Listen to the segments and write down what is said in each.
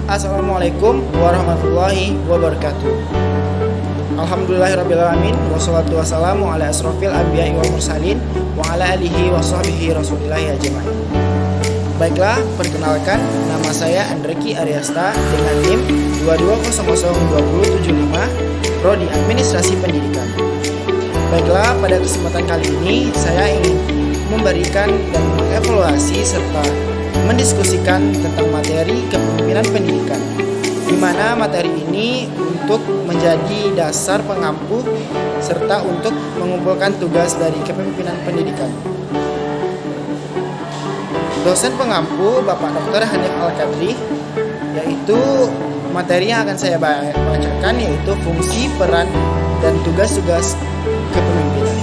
Assalamualaikum warahmatullahi wabarakatuh. Alhamdulillahirrabbilalamin. Wassalatu wassalamu ala asrofil anbiya'i wal mursalin wa ala alihi wa sahbihi rasulillahi ajma'in. Baiklah, perkenalkan, nama saya Andreki Aryasta dengan NIM 22002075, Prodi Administrasi Pendidikan. Baiklah, pada kesempatan kali ini saya ingin memberikan dan mengevaluasi serta mendiskusikan tentang materi kepemimpinan pendidikan, di mana materi ini untuk menjadi dasar pengampu serta untuk mengumpulkan tugas dari kepemimpinan pendidikan. Dosen pengampu Bapak Dr. Hanif Al-Kadri, yaitu materi yang akan saya bacakan yaitu fungsi, peran, dan tugas-tugas kepemimpinan.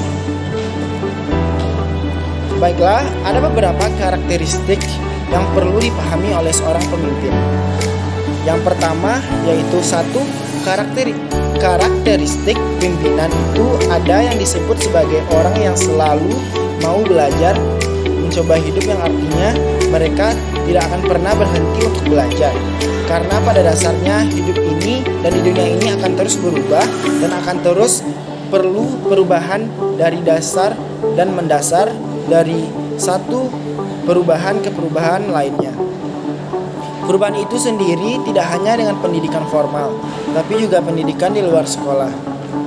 Baiklah, ada beberapa karakteristik yang perlu dipahami oleh seorang pemimpin. Yang pertama yaitu satu, karakteristik pimpinan itu ada yang disebut sebagai orang yang selalu mau belajar, mencoba hidup, yang artinya mereka tidak akan pernah berhenti untuk belajar. Karena pada dasarnya hidup ini dan di dunia ini akan terus berubah dan akan terus perlu perubahan dari dasar dan mendasar dari satu perubahan ke perubahan lainnya. Perubahan itu sendiri tidak hanya dengan pendidikan formal, tapi juga pendidikan di luar sekolah.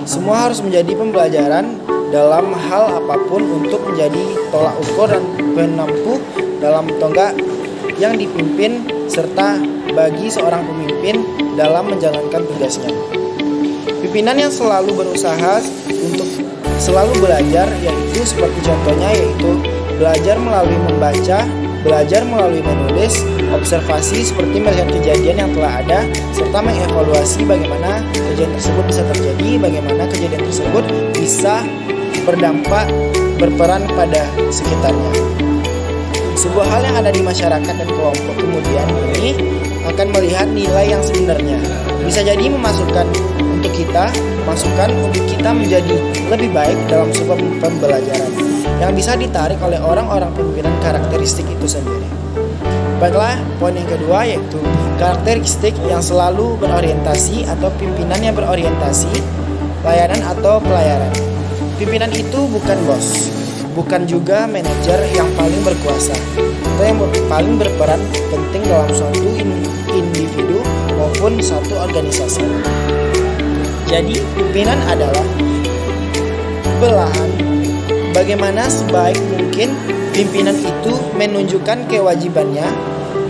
Semua harus menjadi pembelajaran dalam hal apapun untuk menjadi tolak ukur dan penampu dalam tonggak yang dipimpin serta bagi seorang pemimpin dalam menjalankan tugasnya. Pimpinan yang selalu berusaha untuk selalu belajar, yaitu seperti contohnya yaitu belajar melalui membaca, belajar melalui menulis, observasi seperti melihat kejadian yang telah ada, serta mengevaluasi bagaimana kejadian tersebut bisa terjadi, bagaimana kejadian tersebut bisa berdampak, berperan pada sekitarnya. Sebuah hal yang ada di masyarakat dan kelompok kemudian ini akan melihat nilai yang sebenarnya. Bisa jadi memasukkan untuk kita menjadi lebih baik dalam sebuah pembelajaran yang bisa ditarik oleh orang-orang pimpinan karakteristik itu sendiri. Baiklah, poin yang kedua yaitu karakteristik yang selalu berorientasi atau pimpinan yang berorientasi layanan atau pelayaran. Pimpinan itu bukan bos, bukan juga manajer yang paling berkuasa atau yang paling berperan penting dalam suatu individu maupun satu organisasi. Jadi, pimpinan adalah belahan bagaimana sebaik mungkin pimpinan itu menunjukkan kewajibannya,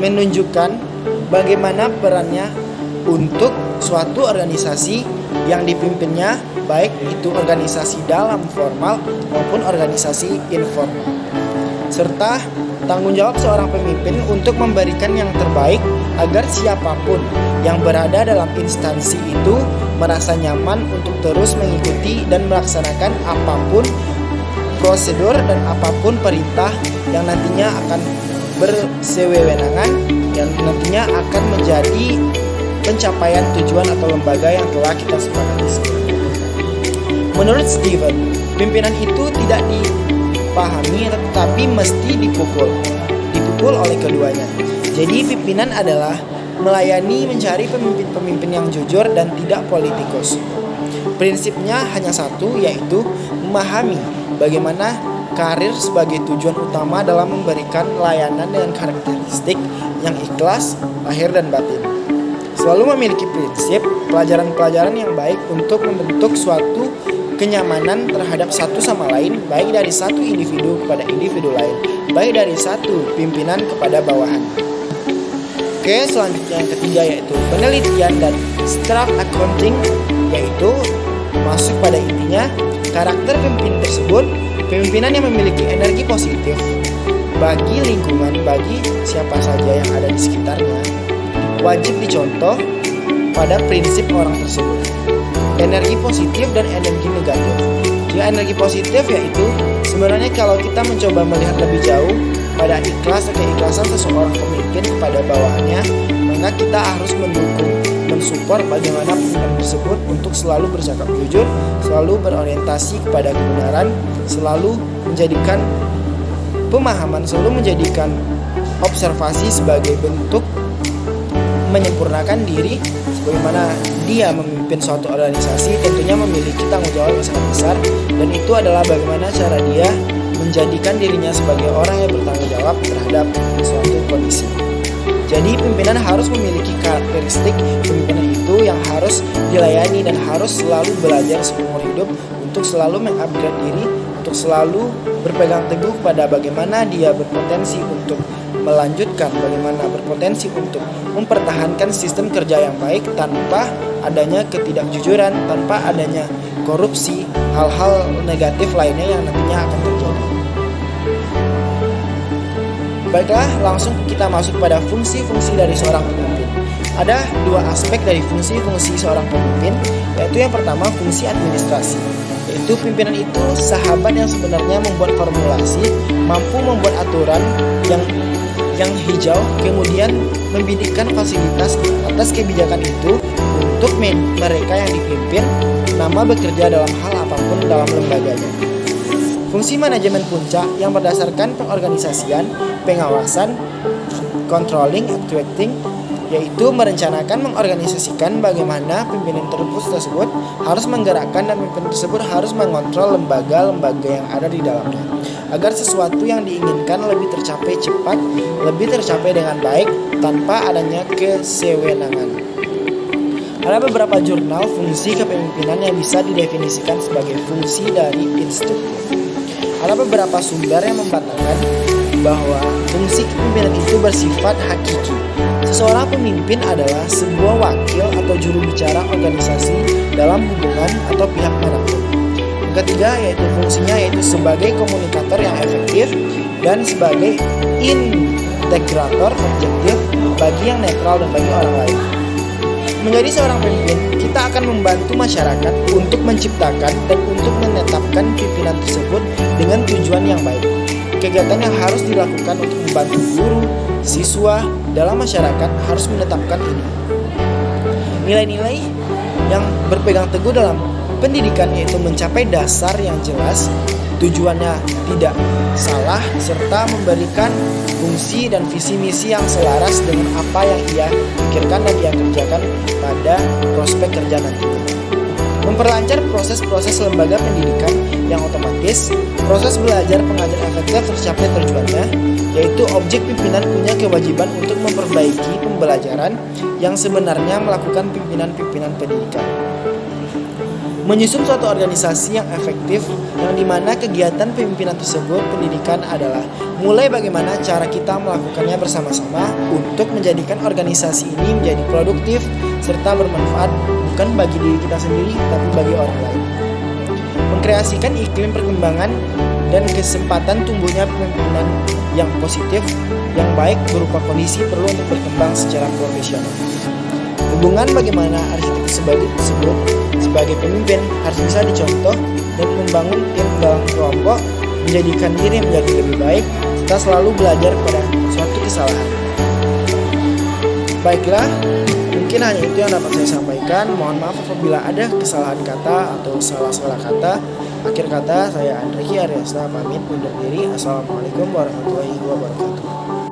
menunjukkan bagaimana perannya untuk suatu organisasi yang dipimpinnya, baik itu organisasi dalam formal maupun organisasi informal. Serta tanggung jawab seorang pemimpin untuk memberikan yang terbaik agar siapapun yang berada dalam instansi itu merasa nyaman untuk terus mengikuti dan melaksanakan apapun prosedur dan apapun perintah yang nantinya akan bersewenangan, yang nantinya akan menjadi pencapaian tujuan atau lembaga yang telah kita sepakati sebelumnya. Menurut Steven, pimpinan itu tidak dipahami tetapi mesti dipukul oleh keduanya. Jadi pimpinan adalah melayani, mencari pemimpin-pemimpin yang jujur dan tidak politikus. Prinsipnya hanya satu, yaitu memahami bagaimana karir sebagai tujuan utama dalam memberikan layanan dengan karakteristik yang ikhlas, lahir dan batin. Selalu memiliki prinsip pelajaran-pelajaran yang baik untuk membentuk suatu kenyamanan terhadap satu sama lain, baik dari satu individu kepada individu lain, baik dari satu pimpinan kepada bawahan. Oke, selanjutnya yang ketiga yaitu penelitian dan staff accounting, yaitu masuk pada intinya karakter pemimpin tersebut, pemimpinan yang memiliki energi positif bagi lingkungan, bagi siapa saja yang ada di sekitarnya, wajib dicontoh pada prinsip orang tersebut. Energi positif dan energi negatif. Jika energi positif yaitu sebenarnya kalau kita mencoba melihat lebih jauh pada ikhlas atau keikhlasan seseorang pemimpin kepada bawahannya, maka kita harus mendukung, mensupport bagaimana pemimpin tersebut untuk selalu bersikap jujur, selalu berorientasi kepada kebenaran, selalu menjadikan pemahaman, selalu menjadikan observasi sebagai bentuk menyempurnakan diri sebagaimana dia memimpin suatu organisasi tentunya memiliki tanggung jawab yang sangat besar, dan itu adalah bagaimana cara dia menjadikan dirinya sebagai orang yang bertanggung jawab terhadap suatu kondisi. Jadi pimpinan harus memiliki karakteristik pemimpinan itu yang harus dilayani dan harus selalu belajar seumur hidup untuk selalu mengupgrade diri, untuk selalu berpegang teguh pada bagaimana dia berpotensi untuk melanjutkan, bagaimana berpotensi untuk mempertahankan sistem kerja yang baik tanpa adanya ketidakjujuran, tanpa adanya korupsi, hal-hal negatif lainnya yang nantinya akan terjadi. Baiklah, langsung kita masuk pada fungsi-fungsi dari seorang pemimpin. Ada dua aspek dari fungsi-fungsi seorang pemimpin, yaitu yang pertama fungsi administrasi, yaitu pimpinan itu sahabat yang sebenarnya membuat formulasi, mampu membuat aturan yang hijau, kemudian membidikkan fasilitas atas kebijakan itu untuk mereka yang dipimpin nama bekerja dalam hal apapun dalam lembaganya. Fungsi manajemen puncak yang berdasarkan pengorganisasian, pengawasan, controlling, actuating, yaitu merencanakan, mengorganisasikan bagaimana pimpinan tersebut harus menggerakkan dan pimpinan tersebut harus mengontrol lembaga-lembaga yang ada di dalamnya agar sesuatu yang diinginkan lebih tercapai cepat, lebih tercapai dengan baik tanpa adanya kesewenangan. Ada beberapa jurnal fungsi kepemimpinan yang bisa didefinisikan sebagai fungsi dari instruktif. Ada beberapa sumber yang membantahkan bahwa fungsi kepemimpinan itu bersifat hakiki. Seseorang pemimpin adalah sebuah wakil atau juru bicara organisasi dalam hubungan atau pihak manapun. Yang ketiga yaitu fungsinya yaitu sebagai komunikator yang efektif dan sebagai integrator objektif bagi yang netral dan bagi orang lain. Menjadi seorang pemimpin, kita akan membantu masyarakat untuk menciptakan dan untuk menetapkan pimpinan tersebut dengan tujuan yang baik. Kegiatan yang harus dilakukan untuk membantu guru, siswa dalam masyarakat harus menetapkan ini. Nilai-nilai yang berpegang teguh dalam pendidikan yaitu mencapai dasar yang jelas, tujuannya tidak salah, serta memberikan fungsi dan visi misi yang selaras dengan apa yang ia pikirkan dan ia kerjakan pada prospek kerja nantinya. Memperlancar proses-proses lembaga pendidikan yang otomatis, proses belajar pengajar efektif tercapai tujuannya, yaitu objek pimpinan punya kewajiban untuk memperbaiki pembelajaran yang sebenarnya melakukan pimpinan-pimpinan pendidikan. Menyusun suatu organisasi yang efektif yang dimana kegiatan pimpinan tersebut pendidikan adalah mulai bagaimana cara kita melakukannya bersama-sama untuk menjadikan organisasi ini menjadi produktif serta bermanfaat bukan bagi diri kita sendiri tapi bagi orang lain. Mengkreasikan iklim perkembangan dan kesempatan tumbuhnya pemimpinan yang positif yang baik berupa kondisi perlu untuk berkembang secara profesional. Hubungan bagaimana arsitektur tersebut sebagai pemimpin harus bisa dicontoh dan membangun tim dalam kelompok, menjadikan diri menjadi lebih baik, serta selalu belajar pada suatu kesalahan. Baiklah, mungkin hanya itu yang dapat saya sampaikan. Mohon maaf apabila ada kesalahan kata atau salah-salah kata. Akhir kata, saya Andreki Aryasta pamit undur diri. Assalamualaikum warahmatullahi wabarakatuh.